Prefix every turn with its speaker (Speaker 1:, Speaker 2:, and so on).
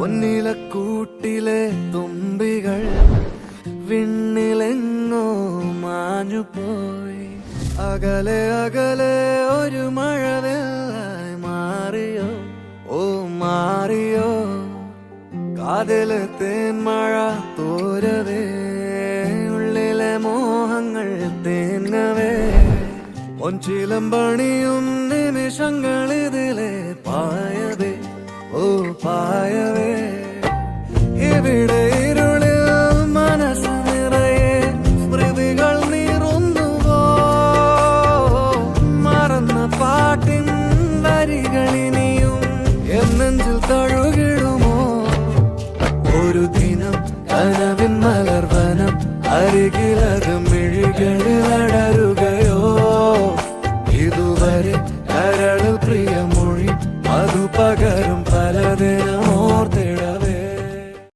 Speaker 1: പൊന്നിലക്കൂട്ടിലെ തുമ്പികൾ വിണ്ണിലെങ്ങോ മാഞ്ഞുപോയി. അകലെ അകലെ ഒരു മഴവില്ലായി മാറിയോ, ഓ മാറിയോ. കാതിലെ തേന്മഴ തോരവേ, ഉള്ളിലെ മോഹങ്ങൾ തേങ്ങവേ. പൊൻചിലമ്പണിയും നിമിഷങ്ങളിതിലെ പായവേ, ഓ പായവേ. ഇവിടെ ഇരുളിൽ മനസ്സ് നിറയെ സ്മൃതികൾ നീറുന്നുവോ, മറന്ന പാട്ടിൻ വരികളിനിയും എന്നെഞ്ചിൽ തഴുകിടുമോ. ഒരു ദിനം കനവിൻ മലർവനം അരികിലത് മിഴികളിൽ അടരുകയോ. ഇതുവരെ കരളിൽ പ്രിയമൊഴി മധു പകരും പലതിനമോ.